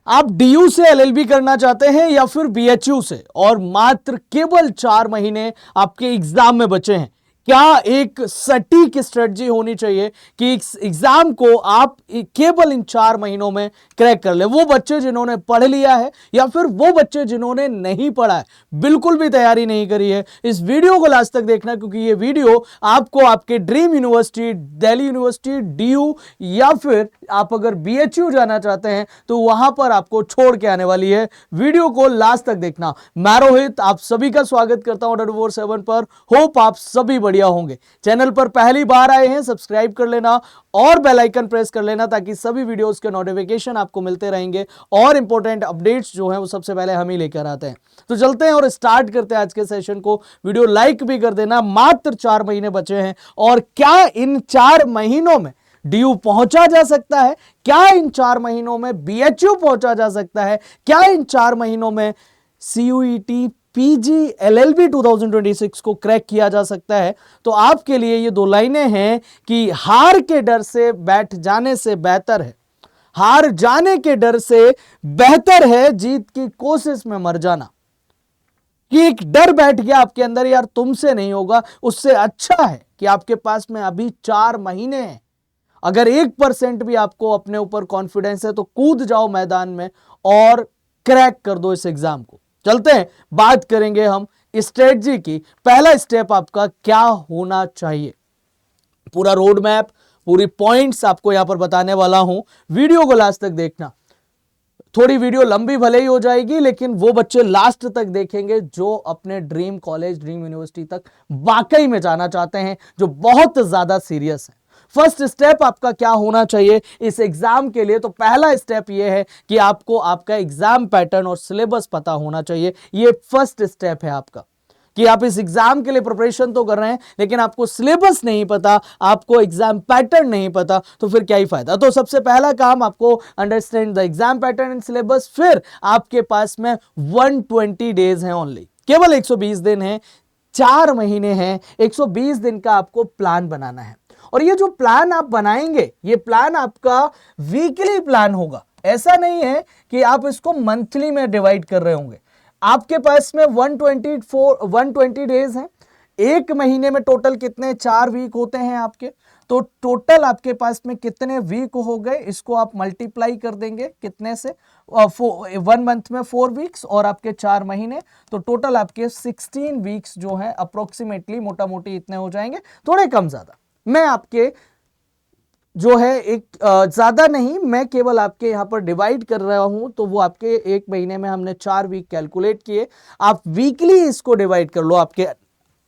आप डीयू से एलएलबी करना चाहते हैं या फिर बीएचयू से, और मात्र केवल 4 महीने आपके एग्जाम में बचे हैं, क्या एक सटीक स्ट्रेटजी होनी चाहिए कि इस एग्जाम को आप केवल इन 4 महीनों में क्रैक कर ले। वो बच्चे जिन्होंने पढ़ लिया है या फिर वो बच्चे जिन्होंने नहीं पढ़ा है, बिल्कुल भी तैयारी नहीं करी है, इस वीडियो को लास्ट तक देखना, क्योंकि ये वीडियो आपको आपके dream university, Delhi university, DU या फिर आप अगर बीएचयू जाना चाहते हैं तो वहां पर आपको छोड़ के आने वाली है। वीडियो को लास्ट तक देखना। मैं रोहित आप सभी का स्वागत करता हूं 24/7 पर। होप आप सभी बढ़िया होंगे। चैनल पर पहली बार आए हैं, सब्सक्राइब कर लेना और बेल आइकन प्रेस कर लेना ताकि सभी वीडियोस के नोटिफिकेशन आपको मिलते रहेंगे और इंपॉर्टेंट अपडेट्स जो हैं वो सबसे पहले हम ही लेकर आते हैं। तो चलते हैं और स्टार्ट करते हैं आज के सेशन को। वीडियो लाइक भी कर देना। मात्र 4 महीने बचे हैं और क्या इन 4 महीनों में डीयू पहुंचा जा सकता है? क्या इन 4 महीनों में बीएचयू पहुंचा जा सकता है? क्या इन 4 महीनों में सीयूईटी पीजी एलएलबी 2026 को क्रैक किया जा सकता है? तो आपके लिए ये 2 लाइनें हैं कि हार के डर से बैठ जाने से बेहतर है, हार जाने के डर से बेहतर है जीत की कोशिश में मर जाना। कि एक डर बैठ गया आपके अंदर, यार तुमसे नहीं होगा, उससे अच्छा है कि आपके पास में अभी 4 महीने हैं। अगर 1% भी आपको अपने ऊपर कॉन्फिडेंस है तो कूद जाओ मैदान में और क्रैक कर दो इस एग्जाम को। चलते हैं, बात करेंगे हम स्ट्रेटजी की। पहला स्टेप आपका क्या होना चाहिए, पूरा रोड मैप, पूरी पॉइंट्स आपको यहां पर बताने वाला हूं। वीडियो को लास्ट तक देखना। थोड़ी वीडियो लंबी भले ही हो जाएगी, लेकिन वो बच्चे लास्ट तक देखेंगे जो अपने ड्रीम कॉलेज, ड्रीम यूनिवर्सिटी तक वाकई में जाना चाहते हैं, जो बहुत ज्यादा सीरियस है। फर्स्ट स्टेप आपका क्या होना चाहिए इस एग्जाम के लिए? तो पहला स्टेप यह है कि आपको आपका एग्जाम पैटर्न और सिलेबस पता होना चाहिए। यह फर्स्ट स्टेप है आपका कि आप इस एग्जाम के लिए प्रिपरेशन तो कर रहे हैं लेकिन आपको सिलेबस नहीं पता, आपको एग्जाम पैटर्न नहीं पता, तो फिर क्या ही फायदा। तो सबसे पहला काम आपको understand the exam pattern and syllabus. फिर आपके पास में 120 डेज हैं ओनली, केवल 120 दिन हैं, 4 महीने हैं, 120 दिन का आपको प्लान बनाना है। और ये जो प्लान आप बनाएंगे, ये प्लान आपका वीकली प्लान होगा। ऐसा नहीं है कि आप इसको मंथली में डिवाइड कर रहे होंगे। आपके पास में 120 डेज हैं। एक महीने में टोटल कितने 4 वीक होते हैं आपके, तो टोटल आपके पास में कितने वीक हो गए, इसको आप मल्टीप्लाई कर देंगे कितने से, 1 मंथ में 4 वीक्स और आपके 4 महीने, तो टोटल आपके 16 वीक्स जो है अप्रोक्सीमेटली, मोटा मोटी इतने हो जाएंगे, थोड़े कम ज्यादा। मैं आपके जो है एक ज्यादा नहीं, मैं केवल आपके यहां पर डिवाइड कर रहा हूं, तो वो आपके एक महीने में हमने 4 वीक कैलकुलेट किए। आप वीकली इसको डिवाइड कर लो, आपके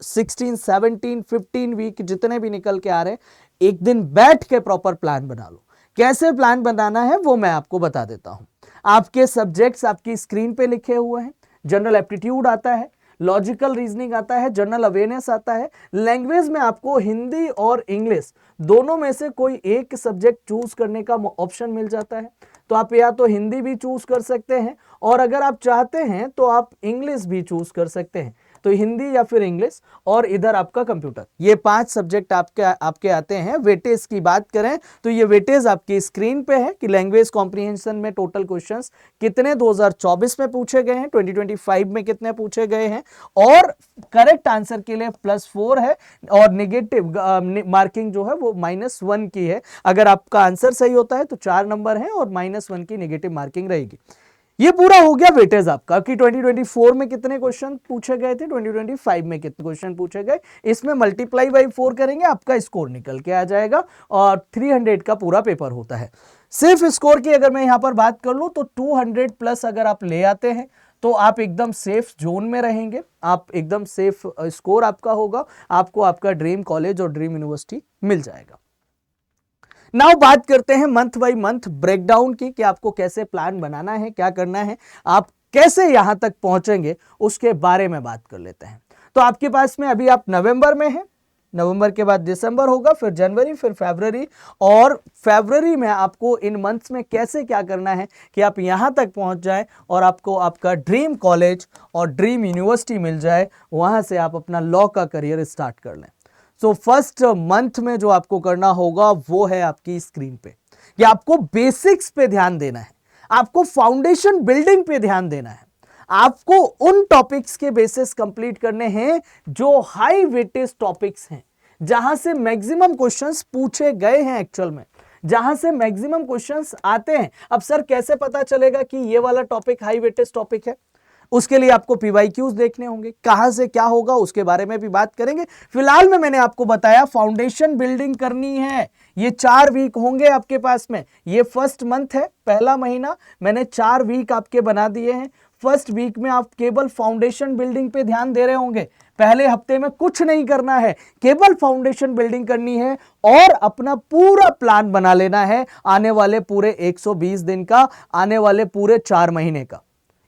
16, 17, 15 वीक जितने भी निकल के आ रहे हैं, एक दिन बैठ के प्रॉपर प्लान बना लो। कैसे प्लान बनाना है वो मैं आपको बता देता हूं। आपके सब्जेक्ट्स आपकी स्क्रीन पे लिखे हुए हैं। जनरल एप्टीट्यूड आता है, लॉजिकल रीजनिंग आता है, जनरल अवेयरनेस आता है। लैंग्वेज में आपको हिंदी और इंग्लिश दोनों में से कोई एक सब्जेक्ट चूज करने का ऑप्शन मिल जाता है, तो आप या तो हिंदी भी चूज कर सकते हैं और अगर आप चाहते हैं तो आप इंग्लिश भी चूज कर सकते हैं। तो हिंदी या फिर इंग्लिश और इधर आपका कंप्यूटर, ये 5 सब्जेक्ट आपके आते हैं। वेटेज की बात करें तो ये वेटेज आपकी स्क्रीन पे है कि लैंग्वेज कॉम्प्रिहेंशन में टोटल क्वेश्चंस कितने 2024 में पूछे गए हैं, 2025 में कितने पूछे गए हैं, और करेक्ट आंसर के लिए +4 है और नेगेटिव मार्किंग जो है वो -1 की है। अगर आपका आंसर सही होता है तो 4 नंबर है और -1 की नेगेटिव मार्किंग रहेगी। ये पूरा हो गया वेटेज आपका कि 2024 में कितने क्वेश्चन पूछे गए थे, 2025 में कितने क्वेश्चन पूछे गए। इसमें मल्टीप्लाई बाई 4 करेंगे, आपका स्कोर निकल के आ जाएगा और 300 का पूरा पेपर होता है। सिर्फ स्कोर की अगर मैं यहां पर बात कर लूं तो 200+ अगर आप ले आते हैं तो आप एकदम सेफ जोन में रहेंगे, आप एकदम सेफ स्कोर आपका होगा, आपको आपका ड्रीम कॉलेज और ड्रीम यूनिवर्सिटी मिल जाएगा। नाउ बात करते हैं मंथ बाय मंथ ब्रेकडाउन की कि आपको कैसे प्लान बनाना है, क्या करना है, आप कैसे यहां तक पहुंचेंगे, उसके बारे में बात कर लेते हैं। तो आपके पास में अभी आप नवंबर में हैं, नवंबर के बाद दिसंबर होगा, फिर जनवरी, फिर फरवरी, और फरवरी में आपको इन मंथ्स में कैसे क्या करना है कि आप यहां तक पहुंच जाएं और आपको आपका ड्रीम कॉलेज और ड्रीम यूनिवर्सिटी मिल जाए, वहां से आप अपना लॉ का करियर स्टार्ट कर लें। सो फर्स्ट मंथ में जो आपको करना होगा वो है आपकी स्क्रीन पे, कि आपको बेसिक्स पे ध्यान देना है। आपको फाउंडेशन बिल्डिंग पे ध्यान देना है। आपको उन टॉपिक्स के बेसिस कंप्लीट करने हैं जो हाई वेटेज टॉपिक्स हैं, जहां से मैक्सिमम क्वेश्चंस पूछे गए हैं, एक्चुअल में जहां से मैक्सिमम क्वेश्चंस आते हैं। अब सर कैसे पता चलेगा कि ये वाला टॉपिक हाई वेटेज टॉपिक है? उसके लिए आपको पीवाईक्यूज देखने होंगे, कहां से क्या होगा उसके बारे में भी बात करेंगे। फिलहाल में मैंने आपको बताया फाउंडेशन बिल्डिंग करनी है। ये 4 वीक होंगे आपके पास में। ये फर्स्ट मंथ है, पहला महीना, मैंने 4 वीक आपके बना दिए हैं। फर्स्ट वीक में आप केवल फाउंडेशन बिल्डिंग पे ध्यान दे रहे होंगे। पहले हफ्ते में कुछ नहीं करना है, केवल फाउंडेशन बिल्डिंग करनी है और अपना पूरा प्लान बना लेना है आने वाले पूरे 120 दिन का, आने वाले पूरे 4 महीने का।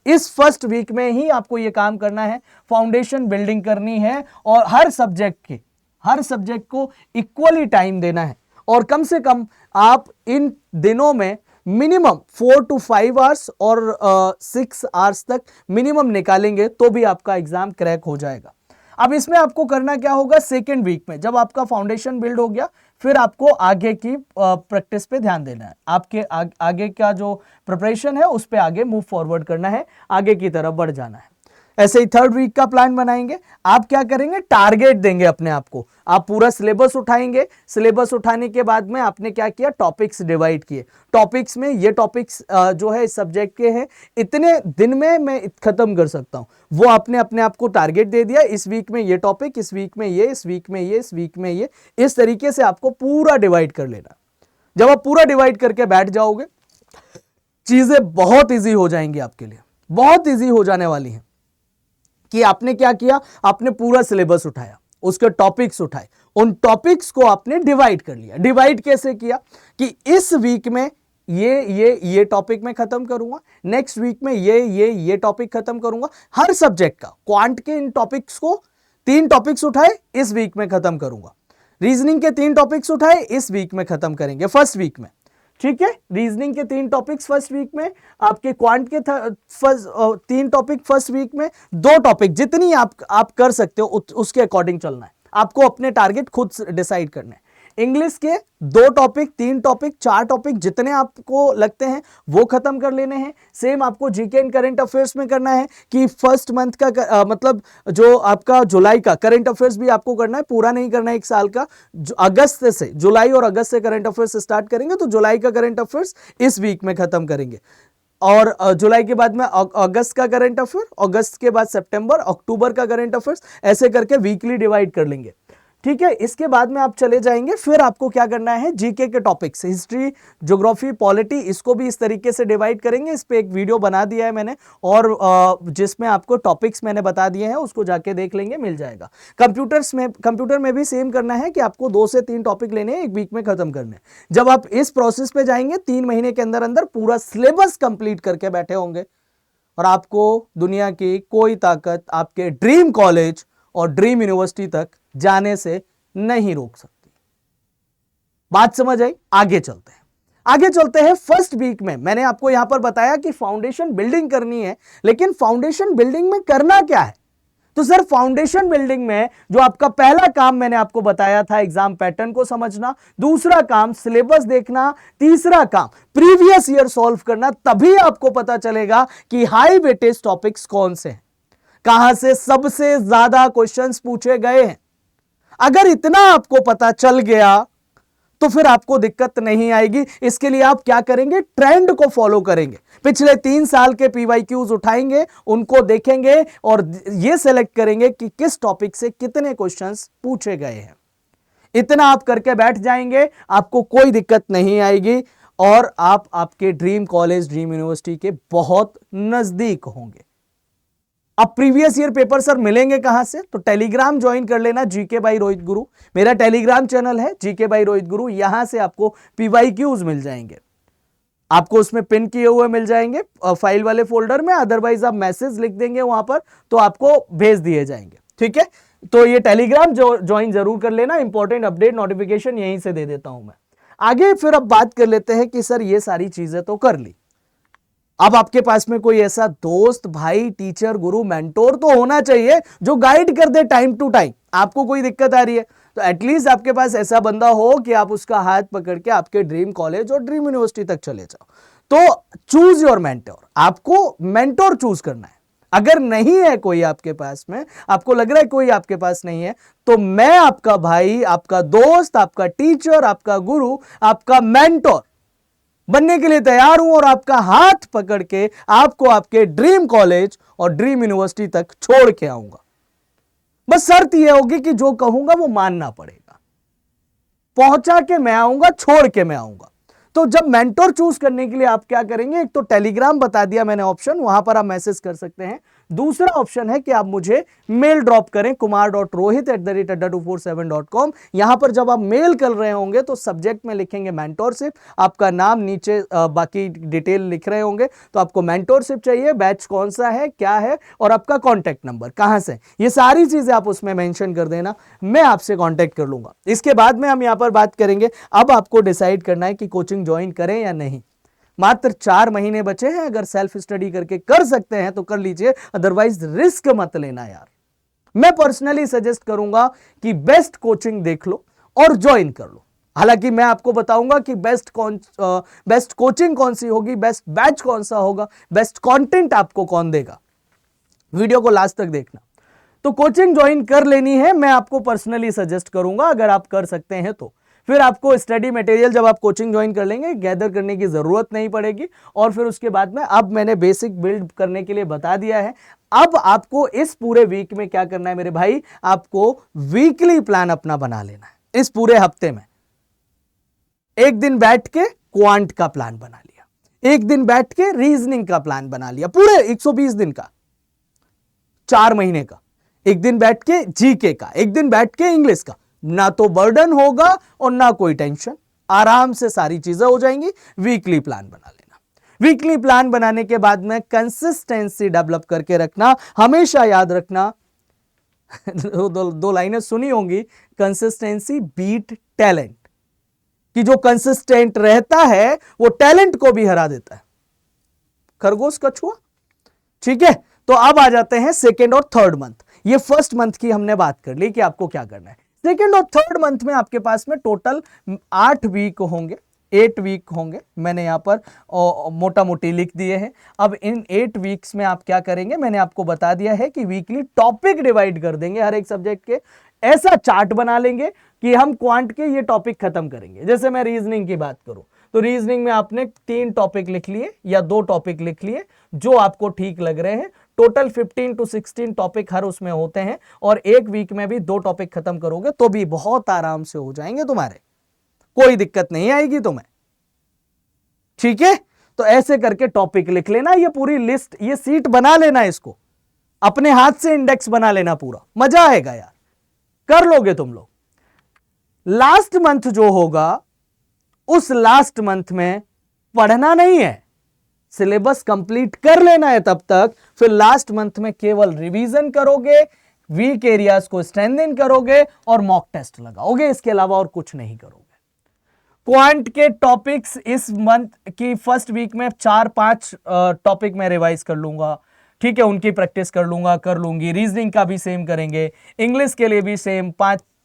इस फर्स्ट वीक में ही आपको यह काम करना है, फाउंडेशन बिल्डिंग करनी है और हर सब्जेक्ट को इक्वली टाइम देना है। और कम से कम आप इन दिनों में मिनिमम 4 to 5 आवर्स और 6 आवर्स तक मिनिमम निकालेंगे तो भी आपका एग्जाम क्रैक हो जाएगा। अब इसमें आपको करना क्या होगा, सेकेंड वीक में जब आपका फाउंडेशन बिल्ड हो गया, फिर आपको आगे की प्रैक्टिस पे ध्यान देना है। आपके आगे का जो प्रिपरेशन है उस पे आगे मूव फॉरवर्ड करना है, आगे की तरफ बढ़ जाना है। ऐसे ही थर्ड वीक का प्लान बनाएंगे। आप क्या करेंगे, टारगेट देंगे अपने आप को। आप पूरा सिलेबस उठाएंगे। सिलेबस उठाने के बाद में आपने क्या किया, टॉपिक्स डिवाइड किए। टॉपिक्स में ये टॉपिक्स जो है इस सब्जेक्ट के हैं, इतने दिन में मैं खत्म कर सकता हूं, वो आपने अपने आप को टारगेट दे दिया। इस वीक में ये टॉपिक, इस वीक में ये, इस वीक में ये, इस वीक में ये, इस तरीके से आपको पूरा डिवाइड कर लेना। जब आप पूरा डिवाइड करके बैठ जाओगे, चीजें बहुत ईजी हो जाएंगी आपके लिए, बहुत ईजी हो जाने वाली हैं। कि आपने क्या किया, आपने पूरा सिलेबस उठाया, उसके टॉपिक्स उठाए, उन टॉपिक्स को आपने डिवाइड कर लिया। डिवाइड कैसे किया कि इस वीक में ये टॉपिक मैं खत्म करूंगा, नेक्स्ट वीक में ये टॉपिक खत्म करूंगा। हर सब्जेक्ट का क्वांट के इन टॉपिक्स को 3 टॉपिक्स उठाए, इस वीक में खत्म करूंगा। रीजनिंग के 3 टॉपिक्स उठाए, इस वीक में खत्म करेंगे, फर्स्ट वीक में। ठीक है, रीजनिंग के 3 टॉपिक्स फर्स्ट वीक में, आपके क्वांट के 3 टॉपिक फर्स्ट वीक में, 2 टॉपिक जितनी आप कर सकते हो उसके अकॉर्डिंग चलना है। आपको अपने टारगेट खुद डिसाइड करने हैं। इंग्लिश के 2 टॉपिक, 3 टॉपिक, 4 टॉपिक जितने आपको लगते हैं वो खत्म कर लेने हैं। सेम आपको जीके एंड करंट अफेयर्स में करना है कि फर्स्ट मंथ का मतलब जो आपका जुलाई का करंट अफेयर्स भी आपको करना है, पूरा नहीं करना है 1 साल का। अगस्त से, जुलाई और अगस्त से करंट अफेयर्स स्टार्ट करेंगे, तो जुलाई का करंट अफेयर्स इस वीक में खत्म करेंगे। और जुलाई के बाद में अगस्त का करंट अफेयर, अगस्त के बाद सितंबर, अक्टूबर का करंट अफेयर्स, ऐसे करके वीकली डिवाइड कर लेंगे। ठीक है, इसके बाद में आप चले जाएंगे, फिर आपको क्या करना है, जीके के टॉपिक्स, हिस्ट्री, ज्योग्राफी, पॉलिटी, इसको भी इस तरीके से डिवाइड करेंगे। इस पे एक वीडियो बना दिया है मैंने, और जिसमें आपको टॉपिक्स मैंने बता दिए हैं, उसको जाके देख लेंगे, मिल जाएगा। कंप्यूटर में भी सेम करना है कि आपको 2 से 3 टॉपिक लेने हैं, 1 वीक में खत्म करने। जब आप इस प्रोसेस पे जाएंगे, 3 महीने के अंदर अंदर पूरा सिलेबस कंप्लीट करके बैठे होंगे, और आपको दुनिया की कोई ताकत आपके ड्रीम कॉलेज और ड्रीम यूनिवर्सिटी तक जाने से नहीं रोक सकती। बात समझ आई? आगे चलते हैं। फर्स्ट वीक में मैंने आपको यहां पर बताया कि फाउंडेशन बिल्डिंग करनी है, लेकिन फाउंडेशन बिल्डिंग में करना क्या है? तो सर, फाउंडेशन बिल्डिंग में जो आपका पहला काम मैंने आपको बताया था, एग्जाम पैटर्न को समझना, दूसरा काम सिलेबस देखना, तीसरा काम प्रीवियस ईयर सॉल्व करना। तभी आपको पता चलेगा कि हाई वेटेज टॉपिक्स कौन से हैं, कहां से सबसे ज्यादा क्वेश्चंस पूछे गए हैं। अगर इतना आपको पता चल गया तो फिर आपको दिक्कत नहीं आएगी। इसके लिए आप क्या करेंगे, ट्रेंड को फॉलो करेंगे। पिछले 3 साल के पीवाईक्यूज उठाएंगे, उनको देखेंगे और यह सेलेक्ट करेंगे कि किस टॉपिक से कितने क्वेश्चंस पूछे गए हैं। इतना आप करके बैठ जाएंगे, आपको कोई दिक्कत नहीं आएगी और आप आपके ड्रीम कॉलेज, ड्रीम यूनिवर्सिटी के बहुत नजदीक होंगे। अब प्रीवियस ईयर पेपर सर मिलेंगे कहां से? तो टेलीग्राम ज्वाइन कर लेना, जीके बाई रोहित गुरु। मेरा टेलीग्राम चैनल है जीके बाई रोहित गुरु, यहां से आपको पीवाईक्यूज मिल जाएंगे, आपको उसमें पिन किए हुए मिल जाएंगे फाइल वाले फोल्डर में। अदरवाइज आप मैसेज लिख देंगे वहां पर तो आपको भेज दिए जाएंगे। ठीक है, तो ये टेलीग्राम ज्वाइन जरूर कर लेना, इंपॉर्टेंट अपडेट नोटिफिकेशन यहीं से दे देता हूं मैं। आगे फिर अब बात कर लेते हैं कि सर ये सारी चीजें तो कर ली, अब आपके पास में कोई ऐसा दोस्त, भाई, टीचर, गुरु, मेंटोर तो होना चाहिए जो गाइड कर दे टाइम टू टाइम। आपको कोई दिक्कत आ रही है तो एटलीस्ट आपके पास ऐसा बंदा हो कि आप उसका हाथ पकड़ के आपके ड्रीम कॉलेज और ड्रीम यूनिवर्सिटी तक चले जाओ। तो चूज योर मेंटोर, आपको मेंटोर चूज करना है। अगर नहीं है कोई आपके पास में, आपको लग रहा है कोई आपके पास नहीं है, तो मैं आपका भाई, आपका दोस्त, आपका टीचर, आपका गुरु, आपका मेंटोर बनने के लिए तैयार हूं और आपका हाथ पकड़ के आपको आपके ड्रीम कॉलेज और ड्रीम यूनिवर्सिटी तक छोड़ के आऊंगा। बस शर्त यह होगी कि जो कहूंगा वो मानना पड़ेगा। पहुंचा के मैं आऊंगा, छोड़ के मैं आऊंगा। तो जब मेंटोर चूज करने के लिए आप क्या करेंगे, एक तो टेलीग्राम बता दिया मैंने ऑप्शन, वहां पर आप मैसेज कर सकते हैं। दूसरा ऑप्शन है कि आप मुझे मेल ड्रॉप करें kumar.rohit@247.com। यहां पर जब आप मेल कर रहे होंगे तो सब्जेक्ट में लिखेंगे मेंटोरशिप, आपका नाम, नीचे बाकी डिटेल लिख रहे होंगे, तो आपको मेंटोरशिप चाहिए, बैच कौन सा है, क्या है, और आपका कॉन्टैक्ट नंबर कहां से, ये सारी चीजें आप उसमें मेंशन कर देना, मैं आपसे कॉन्टैक्ट कर लूंगा। इसके बाद में हम यहां पर बात करेंगे, अब आपको डिसाइड करना है कि कोचिंग ज्वाइन करें या नहीं। मात्र 4 महीने बचे हैं, अगर सेल्फ स्टडी करके कर सकते हैं तो कर लीजिए, अदरवाइज रिस्क मत लेना यार। मैं पर्सनली सजेस्ट करूंगा कि बेस्ट कोचिंग देख लो और ज्वाइन कर लो। हालांकि मैं आपको बताऊंगा कि बेस्ट कोचिंग कौन सी होगी, बेस्ट बैच कौन सा होगा, बेस्ट कंटेंट आपको कौन देगा। वीडियो को लास्ट तक देखना। तो कोचिंग ज्वाइन कर लेनी है, मैं आपको पर्सनली सजेस्ट करूंगा, अगर आप कर सकते हैं तो। फिर आपको स्टडी मटेरियल जब आप कोचिंग ज्वाइन कर लेंगे, गैदर करने की जरूरत नहीं पड़ेगी। और फिर उसके बाद में, अब मैंने बेसिक बिल्ड करने के लिए बता दिया है, अब आपको इस पूरे वीक में क्या करना है मेरे भाई, आपको वीकली प्लान अपना बना लेना है। इस पूरे हफ्ते में एक दिन बैठ के क्वांट का प्लान बना लिया, एक दिन बैठ के रीजनिंग का प्लान बना लिया, पूरे 120 दिन का, 4 महीने का, एक दिन बैठ के जीके का, एक दिन बैठ के इंग्लिश का। ना तो बर्डन होगा और ना कोई टेंशन, आराम से सारी चीजें हो जाएंगी। वीकली प्लान बना लेना। वीकली प्लान बनाने के बाद में कंसिस्टेंसी डेवलप करके रखना, हमेशा याद रखना दो लाइनें सुनी होंगी, कंसिस्टेंसी बीट टैलेंट, कि जो कंसिस्टेंट रहता है वो टैलेंट को भी हरा देता है। खरगोश कछुआ, ठीक है। तो अब आ जाते हैं सेकेंड और थर्ड मंथ। ये फर्स्ट मंथ की हमने बात कर ली कि आपको क्या करना है। सेकेंड और थर्ड मंथ में आपके पास में टोटल 8 वीक होंगे, 8 वीक होंगे। मैंने यहां पर मोटा मोटी लिख दिए हैं। अब इन 8 वीक्स में आप क्या करेंगे, मैंने आपको बता दिया है कि वीकली टॉपिक डिवाइड कर देंगे हर एक सब्जेक्ट के। ऐसा चार्ट बना लेंगे कि हम क्वांट के ये टॉपिक खत्म करेंगे। जैसे मैं रीजनिंग की बात करूं तो रीजनिंग में आपने 3 टॉपिक लिख लिए या 2 टॉपिक लिख लिए जो आपको ठीक लग रहे हैं। टोटल 15 to 16 टॉपिक हर उसमें होते हैं, और एक वीक में भी 2 टॉपिक खत्म करोगे तो भी बहुत आराम से हो जाएंगे तुम्हारे, कोई दिक्कत नहीं आएगी तुम्हें, ठीक है। तो ऐसे करके टॉपिक लिख लेना, ये पूरी लिस्ट, ये सीट बना लेना, इसको अपने हाथ से इंडेक्स बना लेना, पूरा मजा आएगा यार, कर लोगे तुम लोग। लास्ट मंथ जो होगा, उस लास्ट मंथ में पढ़ना नहीं है, सिलेबस कंप्लीट कर लेना है तब तक। फिर लास्ट मंथ में केवल रिवीजन करोगे, वीक एरियाज को स्ट्रेंथन करोगे और मॉक टेस्ट लगाओगे, इसके अलावा और कुछ नहीं करोगे। क्वांट के टॉपिक्स इस मंथ की फर्स्ट वीक में 4-5 टॉपिक में रिवाइज कर लूंगा, ठीक है, उनकी प्रैक्टिस कर लूंगी। रीजनिंग का भी सेम करेंगे, इंग्लिश के लिए भी सेम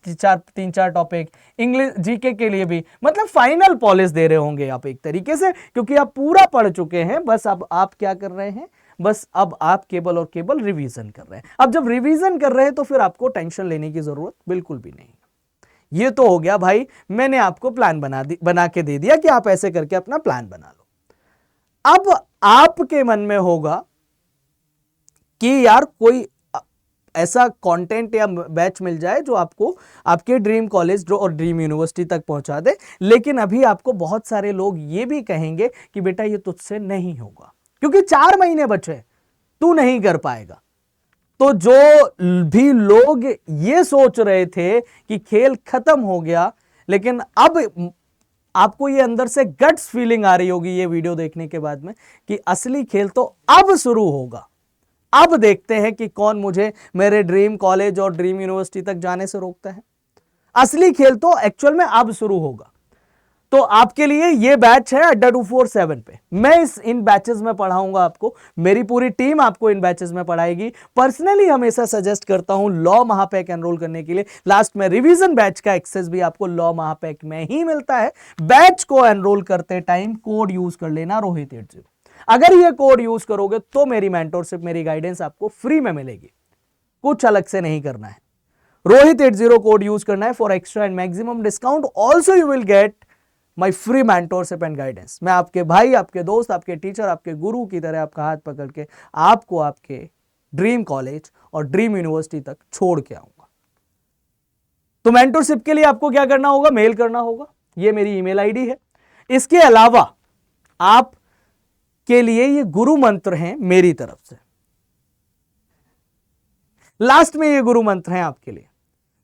3-4 टॉपिक, इंग्लिश जीके के लिए भी, मतलब फाइनल पॉलिश दे रहे होंगे आप एक तरीके से, क्योंकि आप पूरा पढ़ चुके हैं। बस अब आप क्या कर रहे हैं, बस अब आप केवल और केवल रिवीजन कर रहे हैं। अब जब रिवीजन कर रहे हैं तो फिर आपको टेंशन लेने की जरूरत बिल्कुल भी नहीं। ये तो हो गया भाई, मैंने आपको प्लान बना के दे दिया कि आप ऐसे करके अपना प्लान बना लो। अब आपके मन में होगा कि यार कोई ऐसा कंटेंट या बैच मिल जाए जो आपको आपके ड्रीम कॉलेज और ड्रीम यूनिवर्सिटी तक पहुंचा दे। लेकिन अभी आपको बहुत सारे लोग ये भी कहेंगे कि बेटा ये तुझसे नहीं होगा, क्योंकि 4 महीने बचे, तू नहीं कर पाएगा। तो जो भी लोग ये सोच रहे थे कि खेल खत्म हो गया, लेकिन अब आपको ये अंदर से गट्स फीलिंग आ रही होगी ये वीडियो देखने के बाद में कि असली खेल तो अब शुरू होगा। अब देखते हैं कि कौन मुझे मेरे ड्रीम कॉलेज और ड्रीम यूनिवर्सिटी तक जाने से रोकता है। असली खेल तो एक्चुअल में अब शुरू होगा। तो आपके लिए ये बैच है अड्डा 247 पे। मैं इन बैचेस में पढ़ाऊंगा आपको, मेरी पूरी टीम आपको इन बैचेस में पढ़ाएगी। पर्सनली हमेशा सजेस्ट करता हूं लॉ महापैक एनरोल करने के लिए। लास्ट में रिवीजन बैच का एक्सेस भी आपको लॉ महापैक में ही मिलता है। बैच को एनरोल करते टाइम कोड यूज कर लेना रोहित 80। अगर ये कोड यूज करोगे तो मेरी मेंटोरशिप, मेरी गाइडेंस आपको फ्री में मिलेगी, कुछ अलग से नहीं करना है। रोहित 80 कोड यूज करना है for extra and maximum discount. Also you will get my free mentorship and guidance. मैं आपके भाई, आपके दोस्त, आपके टीचर, आपके गुरु की तरह आपका हाथ पकड़ के आपको आपके ड्रीम कॉलेज और ड्रीम यूनिवर्सिटी तक छोड़ के आऊंगा। तो मेंटोरशिप के लिए आपको क्या करना होगा? मेल करना होगा, ये मेरी ईमेल आईडी है। इसके अलावा आप के लिए ये गुरु मंत्र हैं मेरी तरफ से, लास्ट में ये गुरु मंत्र हैं आपके लिए।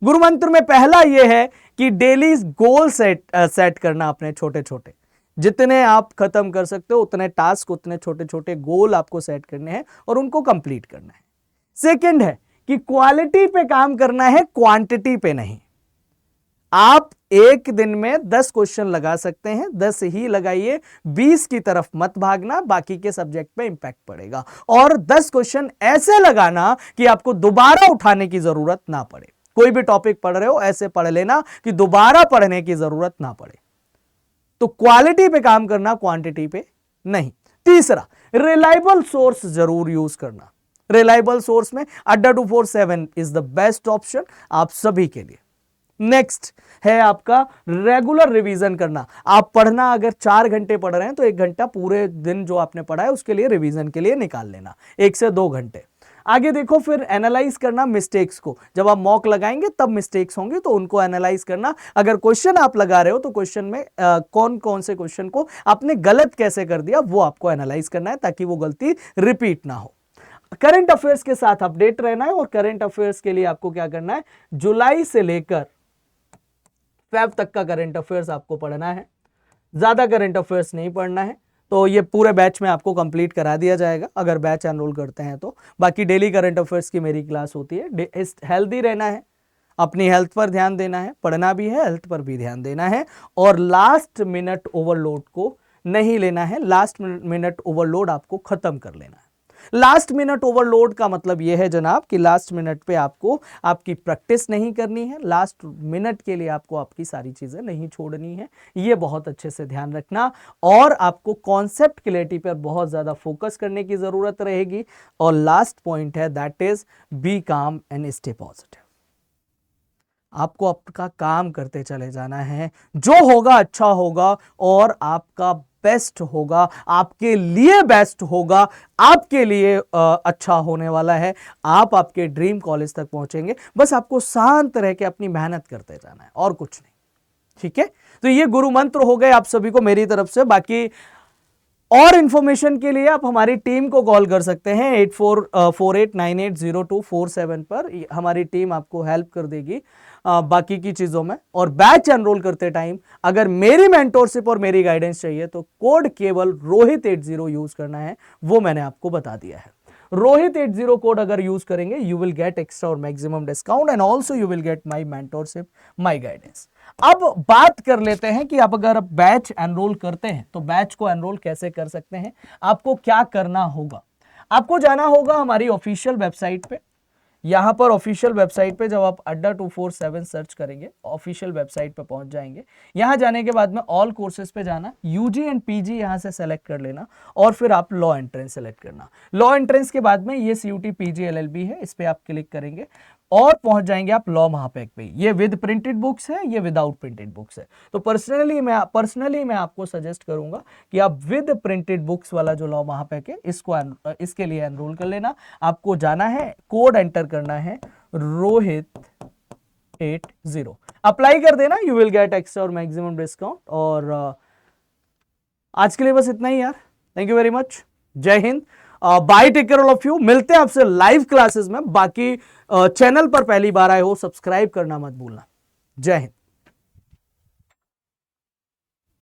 गुरु मंत्र में पहला ये है कि डेली गोल सेट करना अपने छोटे छोटे, जितने आप खत्म कर सकते हो उतने टास्क, उतने छोटे छोटे गोल आपको सेट करने हैं और उनको कंप्लीट करना है। सेकंड है कि क्वालिटी पे काम करना है, क्वांटिटी पे नहीं। आप एक दिन में 10 क्वेश्चन लगा सकते हैं, 10 ही लगाइए, 20 की तरफ मत भागना, बाकी के सब्जेक्ट पे इंपैक्ट पड़ेगा। और 10 क्वेश्चन ऐसे लगाना कि आपको दोबारा उठाने की जरूरत ना पड़े। कोई भी टॉपिक पढ़ रहे हो ऐसे पढ़ लेना कि दोबारा पढ़ने की जरूरत ना पड़े। तो क्वालिटी पे काम करना, क्वांटिटी पे नहीं। तीसरा, रिलायबल सोर्स जरूर यूज करना। रिलायबल सोर्स में अड्डा 247 इज द बेस्ट ऑप्शन आप सभी के लिए। नेक्स्ट है आपका रेगुलर रिवीजन करना। आप पढ़ना अगर 4 घंटे पढ़ रहे हैं तो 1 घंटा पूरे दिन जो आपने पढ़ा है उसके लिए रिवीजन के लिए निकाल लेना, 1 से 2 घंटे। आगे देखो, फिर एनालाइज करना मिस्टेक्स को। जब आप मॉक लगाएंगे तब मिस्टेक्स होंगे तो उनको एनालाइज करना। अगर क्वेश्चन आप लगा रहे हो तो क्वेश्चन में कौन कौन से क्वेश्चन को आपने गलत कैसे कर दिया वो आपको एनालाइज करना है ताकि वो गलती रिपीट ना हो। करंट अफेयर्स के साथ अपडेट रहना है और करंट अफेयर्स के लिए आपको क्या करना है, जुलाई से लेकर फेब तक का करंट अफेयर्स आपको पढ़ना है। ज्यादा करंट अफेयर्स नहीं पढ़ना है। तो ये पूरे बैच में आपको कंप्लीट करा दिया जाएगा अगर बैच एनरोल करते हैं तो। बाकी डेली करंट अफेयर्स की मेरी क्लास होती है। हेल्दी रहना है, अपनी हेल्थ पर ध्यान देना है, पढ़ना भी है, हेल्थ पर भी ध्यान देना है और लास्ट मिनट ओवरलोड को नहीं लेना है। लास्ट मिनट ओवरलोड आपको खत्म कर लेना है। लास्ट मिनट ओवरलोड का मतलब यह है जनाब कि लास्ट मिनट पे आपको आपकी प्रैक्टिस नहीं करनी है, लास्ट मिनट के लिए आपको आपकी सारी चीजें नहीं छोड़नी है। ये बहुत अच्छे से ध्यान रखना और आपको कॉन्सेप्ट क्लैरिटी पर बहुत ज्यादा फोकस करने की जरूरत रहेगी। और लास्ट पॉइंट है दैट इज बी काम एंड स्टे पॉजिटिव। आपको आपका काम करते चले जाना है, जो होगा अच्छा होगा और आपका बेस्ट होगा, आपके लिए बेस्ट होगा, आपके लिए अच्छा होने वाला है। आप आपके ड्रीम कॉलेज तक पहुंचेंगे। बस आपको शांत रह के अपनी मेहनत करते जाना है और कुछ नहीं। ठीक है, तो ये गुरु मंत्र हो गए आप सभी को मेरी तरफ से। बाकी और इंफॉर्मेशन के लिए आप हमारी टीम को कॉल कर सकते हैं 8448980247 पर। हमारी टीम आपको हेल्प कर देगी बाकी की चीजों में। और बैच एनरोल करते टाइम अगर मेरी मेंटोरशिप और मेरी गाइडेंस चाहिए तो कोड केवल रोहित 80 यूज करना है, वो मैंने आपको बता दिया है। रोहित 80 कोड अगर यूज करेंगे यू विल गेट एक्स्ट्रा और maximum discount and also you will get my mentorship, my guidance. अब बात कर लेते हैं कि आप अगर बैच एनरोल करते हैं तो बैच को एनरोल कैसे कर सकते हैं, आपको क्या करना होगा। आपको जाना होगा हमारी ऑफिशियल वेबसाइट पे। यहां पर ऑफिशियल वेबसाइट पे जब आप अड्डा 247 सर्च करेंगे ऑफिशियल वेबसाइट पे पहुंच जाएंगे। यहां जाने के बाद में ऑल कोर्सेज पे जाना, यूजी एंड पीजी यहां से सेलेक्ट कर लेना और फिर आप लॉ एंट्रेंस सेलेक्ट करना। लॉ एंट्रेंस के बाद में ये सीयूटी पीजी एलएलबी है, इस पे आप क्लिक करेंगे और पहुंच जाएंगे आप लॉ महापैक पे। ये विद प्रिंटेड बुक्स है, ये विदाउट प्रिंटेड बुक्स है। तो पर्सनली मैं आपको सजेस्ट करूंगा कि आप विद प्रिंटेड बुक्स वाला जो लॉ महापैक है इसके लिए एनरोल कर लेना। आपको जाना है, कोड एंटर करना है रोहित 80, अप्लाई कर देना, यू विल गेट एक्स्ट्रा और मैक्सिमम डिस्काउंट। और आज के लिए बस इतना ही यार। थैंक यू वेरी मच, जय हिंद, bye, take care all of you. मिलते हैं आपसे लाइव क्लासेस में। बाकी चैनल पर पहली बार आए हो सब्सक्राइब करना मत भूलना। जय हिंद।